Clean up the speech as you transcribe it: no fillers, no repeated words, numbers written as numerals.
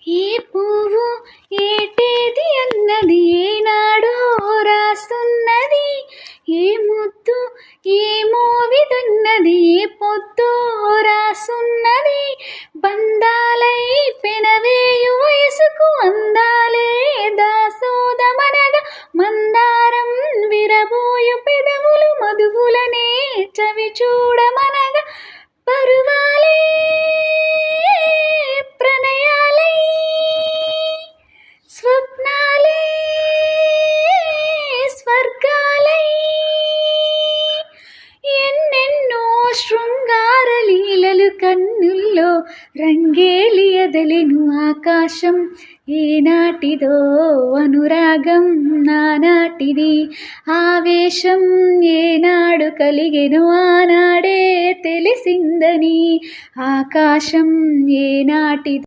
ఏ పువ్వు ఏటేది అన్నది ఏనాడో రాస్తున్నది, ఏ ముద్దు ఏ మోవిదున్నది ఏ పొద్దో రాసున్నది. బంధాలై పెనవేయు వయసుకు అందాలే దాసోదమనగా, మందారం విరబోయు పెదవులు మధువులనే చవి చూడమనగా, పరువాలే ప్రణయాలై స్వప్నాలే స్వర్గాలై, ఎన్నెన్నో శృంగార లీలలు కన్నుల్లో రంగేలియదలెను. ఆకాశం ఏనాటిదో అనురాగం నానాటిది, ఆవేశం ఏనాడు కలిగెను ఆనాడే తెలిసిందని. ఆకాశం ఏనాటిదో